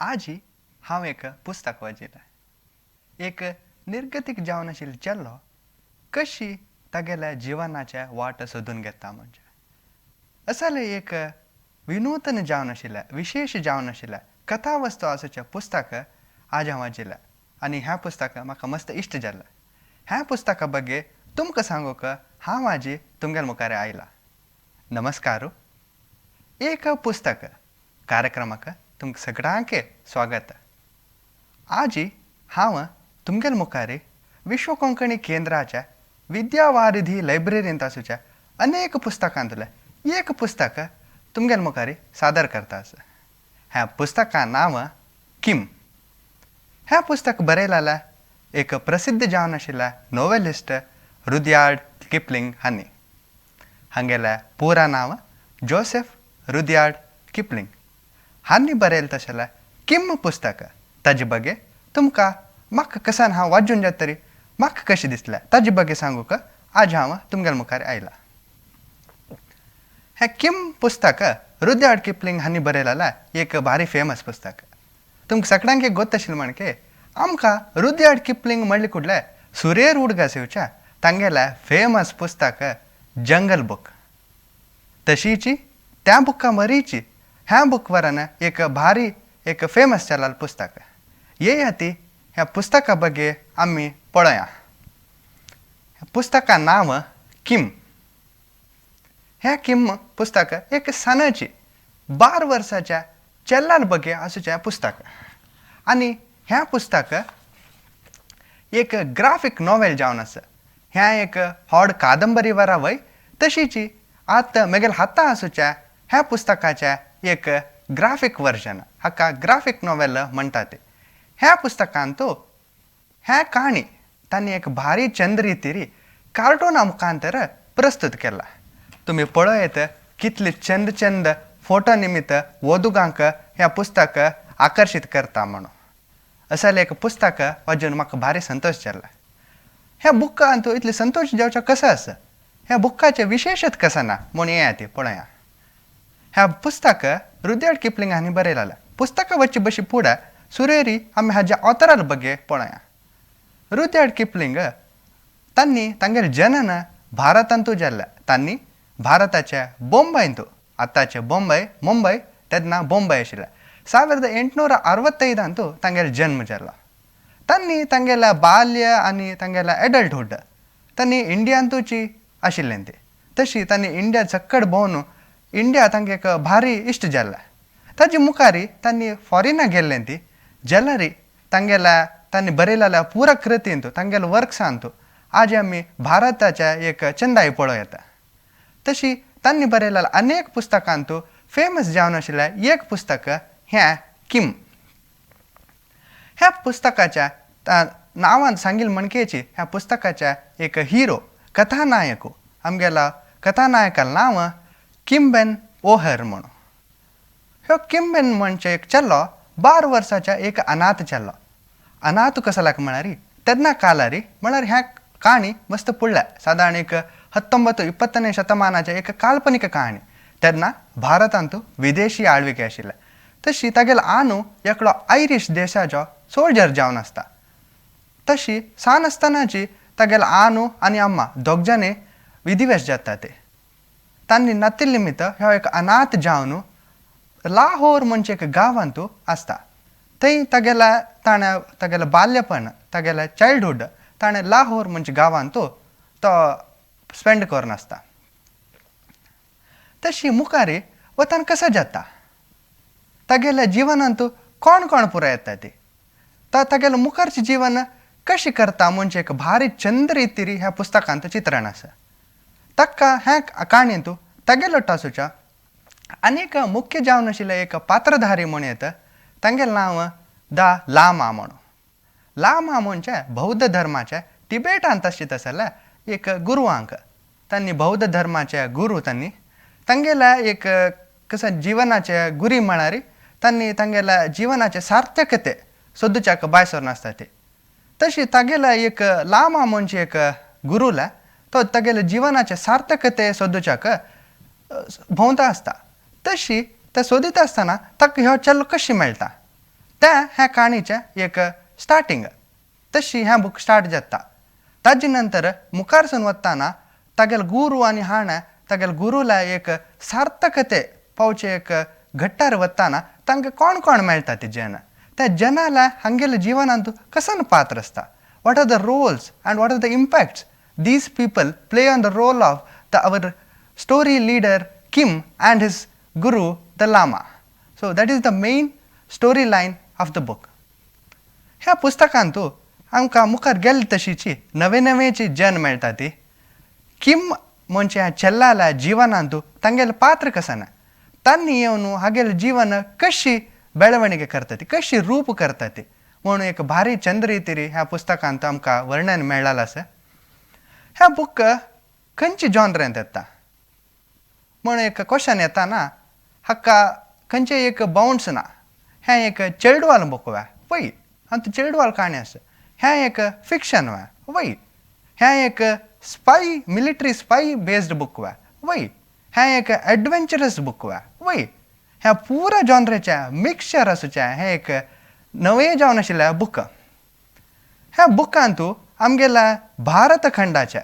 आजी हांव एक पुस्तक वाचिल्लें एक निर्गतीक जावन आशिल्लो चेल्लो कशी तागेल्या जिवनाचे वाट सोदून घेता म्हणजे असलें एक विनूतन जावन आशिल्लें विशेष जावन आशिल्लें कथा वस्तू आसूचें पुस्तक आज हांव वाचिल्लें आनी हें पुस्तक म्हाका मस्त इश्ट जाल्लें. ह्या पुस्तका बग्गे तुमकां सांगूक हांव आजी तुमगेले मुखार आयला. नमस्कार. एक पुस्तक कार्यक्रमाक तुमकां सगळ्यांक स्वागत. आजी हांव तुमगेले मुखार विश्व कोंकणी केंद्राच्या विद्यावारिधी लायब्ररींत आसूच्या अनेक पुस्तकांतलें एक पुस्तक तुमगेले मुखार सादर करता. ह्या पुस्तका नांव किम. हें पुस्तक बरयलेलें एक प्रसिद्ध जावन आशिल्लें नोवेलिस्ट रुडयार्ड किपलिंग हांणी. हांगेलें पुरा नांव जोसेफ रुडयार्ड किपलिंग. हांणी बरयलें तशेलें किम पुस्तक ताजे बग्गे तुमकां म्हाका कसान हांव वाचून जाता तरी म्हाका कशें दिसलें ताजे बग्गे सांगूक आज हांव तुमगेले मुखार आयला. हें किम पुस्तक रुडयार्ड किपलिंग हांणी बरयलेलें एक भारी फेमस पुस्तक. तुमकां सगळ्यांक गोत आशिल्लें म्हणके आमकां रुडयार्ड किपलिंग म्हणले कुडले सुरेर उडगासेवच्या तांगेलें फेमस पुस्तक जंगल बूक. तशीची त्या बुका मरीची ह्या बुक वरान एक भारी एक फेमस जाल्लें पुस्तक. ये हाती ह्या पुस्तका बग्गे आमी पळोवया. पुस्तका नांव किम. हें किम पुस्तक एक सानाची 12 वर्साच्या चेल्ला बग्गे आसूचें पुस्तक आनी हें पुस्तक एक ग्राफीक नॉवेल जावन आसा. हें एक व्हड कादंबरी वरा वय तशीची आतां म्हगेल्या हातां आसूच्या ह्या पुस्तकाचें एक ग्राफीक वर्जन हाका ग्राफीक नॉवेल म्हणटा ते. ह्या पुस्तकांत हें काणी तांणी एक भारी चंद रितीरी कार्टुना मुखांतर प्रस्तूत केला. तुमी पळयत कितले चंद चंद फोटो निमित्त वोदुगांक हें पुस्तक आकर्शीत करता म्हणून. असलें एक पुस्तक वाचून म्हाका भारी संतोश जाला. ह्या बुकांत इतलें संतोश जावचें कसं आसा ह्या बुकाचें विशेशत कसं ना म्हूण हें ती पळोवया. ह्या पुस्तक रुडयार्ड किपलिंग हांणी बरयलेलें. पुस्तका वच्चे बशी फुडें सुरेरी आमी हाज्या ऑथरा बग्गे पळोवया. रुडयार्ड किपलिंग तांणी तांगेलें जनन भारतांत जाल्लें. तांणी भारताच्या बॉम्बेंत आतांचें मुंबय तेन्ना बॉम्बे आशिल्लें 1865 तांगेलो जन्म जालो. तांणी तांगेलें बाल्य आनी तांगेलें एडल्टहूड तांणी इंडियांतूची आशिल्लें ते. तशी तांणी इंडिया चक्कड भोंवन इंडिया तांकां एक भारी इश्ट जाल्लें. ताजे मुखारी तांणी फॉरिना गेल्लें ती जाल्यार तांणी बरयलेल्या पुरा कृतींत तांगेल्या वर्क्सांत आज आमी भारताच्या एक चंदाई पळोवं येता. तशी तांणी बरयलेल्या अनेक पुस्तकांत फेमस जावन आशिल्लें एक पुस्तक हें किम. ह्या पुस्तकाच्या नांवान सांगिल्लें म्हणकेची ह्या पुस्तकाच्या एक हिरो कथानायक आमगेला कथानायकाचें नांव किम बेन ओहर म्हणून. ह्यो किम बेन म्हणजे एक चेल्लो 12 वर्साच्या एक अनाथ चेल्लो. अनाथ कसो लाग म्हळ्यार तेन्ना कालारी म्हळ्यार ह्या काणी मस्त पुडल्या सादारण एक 19-20 शतमानाचें एक काल्पनीक काणी. तेन्ना भारतांत विदेशी आळविके आशिल्ले. तशी तागेलो आनू एकलो आयरिश देशाचो सोल्जर जावन आसता. तशी सान आसतनाची तागेलो आनू आनी अम्मा दोग जाणे विधिवेश जाता ते. तांणी नातिल निमित्त ह्यो एक अनाथ जावन लाहोर म्हणजे एक गांवांत आसता. थंय तागेलें बाल्यपण तागेलें चायल्डहूड ताणें लाहोर म्हणजे गांवांत तो स्पेंड करून आसता. तशी मुखारी वतान कसो जाता तागेल्या जिवनांत कोण कोण पुरो येता ती तागेलें मुखारचें जिवन कशें करता म्हणजे एक भारी चंद रितीरी ह्या पुस्तकांत चित्रण आसा. ताका हे काणयेंत तागेलो आसूच्या आनीक मुख्य जावन आशिल्लें एक पात्रधारी म्हूण येता. तांगेलें नांव द लामा म्हणून. लामा म्हणजे बौद्ध धर्माचे टिबेटांत आशिल्ले आसले एक गुरुवांक तांणी बौद्ध धर्माचे गुरू तांगेल्या एक कसं जिवनाचे गुरी म्हळ्यार तांणी तांगेल्या जिवनाचे सार्थकते सोदूच्याक भायर सरून आसता ते. तशी तागेलो एक लामा म्हणजे एक गुरूला तो तागेल्या जिवनाचे सार्थकते सोदूच्याक भोंवता आसता. तशी ते सोदीत आसतना ताका ह्यो चेल्लो कशी मेळटा त्या ह्या काणीच्या एक स्टार्टिंग तशी ह्या बुक स्टार्ट जाता. ताजे नंतर मुखारसून वताना तागेल गुरू आणि हाणा तागेल गुरुला एक सार्थकते पावचे एक घट्टार वताना तांकां कोण कोण मेळटा ते जन त्या जनाला हांगेले जिवनांतू कसन पात्र असता. what are the roles and what are the impacts these people play on the role of our story leader Kim and his guru the Lama. So that is the main storyline of the book. ह्या पुस्तकांतू आमकां मुखार गेले तशीची नवे नवेची जन मेळटा ती. Kim म्हणजे ह्या चेल्लाला जिवनांतू तांगेले पात्र कसन तांणी येवन हागेले जीवन कशी बेळवणिगे करता ती कशी रूप करता ती म्हणून एक भारी चंद रितीरी ह्या पुस्तकांत आमकां वर्णन मेळ्ळालें आसा. ह्या बुक खंयची जॉनरांत येता म्हणून एक क्वेश्चन येता ना. हाका खंयचे एक बाउंड्स ना. हें एक चेडवाल बुक वा वय आनी चेडवाल काणी आसा. हें एक फिक्शन वा वय. हें एक spy military spy based book वा वय. हें एक एडवेंचरस बुक वा वय. ह्या पुरा जॉनराच्या मिक्सचर आसूच्या हें एक नवे जावन आशिल्ल्या बुक. ह्या बुकांतू आमगेल्या भारत खंडाच्या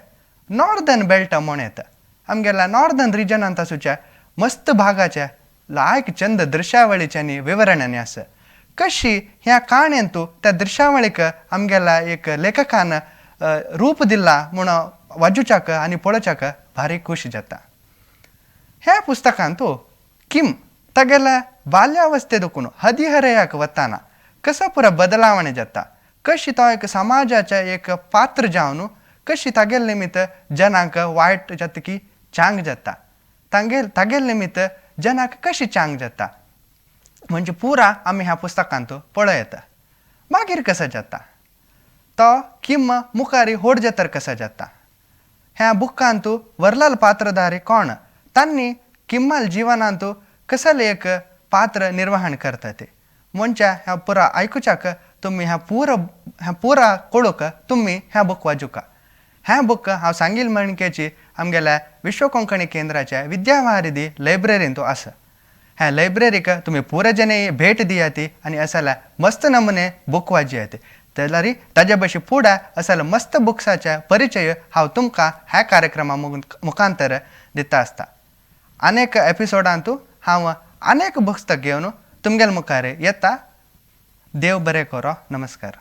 नॉर्दर्न बेल्ट म्हण येता. आमगेल्या नॉर्दर्न रिजनांत आसूच्या मस्त भागाच्या लायक चंद दृश्यावळीच्यांनी विवरणांनी आसा. कशी ह्या काणयेंतू त्या दृश्यावळीक आमगेल्या एक लेखकान रूप दिला म्हणून वाचूच्याक आनी पळोवच्याक भारी खूश जाता. ह्या पुस्तकांतू किम तागेल्या बाल्यावस्थे देखून हदिहरयाक वताना कसा पुरा बदलावणे जाता. कशी तो एक समाजाच्या एक पात्र जावन कशी तागेल निमित्त जनांक वायट जाता की चांग जाता. तागेल निमित्त जनाक कशी चांग जाता म्हणजे पुरा आमी ह्या पुस्तकांत पळयता. मागीर कसा जाता तो किम मुखारी होड जातर कसा जाता. ह्या बुकांतू वरलाल पात्रधारी कोण तांणी किम्माल जिवनांतू कसले एक पात्र निर्वहण करता ते म्हणजे ह्या पुरा आयकुच्याक तुम्ही ह्या पुरा कळूक तुम्ही ह्या बुक वाचूका. ह्या बुक हांव सांगिल मणकेची आमगेल्या विश्व कोंकणी केंद्राच्या विद्यावारिधी लायब्ररींतू आसा. ह्या लायब्ररीक तुम्ही पुरा जने भेट दियाती आनी असाला मस्त नमुने बुक वाजियाती. जाल्यार ताजे भाशे फुडें असाला मस्त बुक्साचे परिचय हांव तुमकां ह्या कार्यक्रमा मुखांतर दिता आसता. अनेक एपिसोडांतू हांव अनेक पुस्तक घेवन तुमगेल मुखार येता. देव बरें करो. नमस्कार.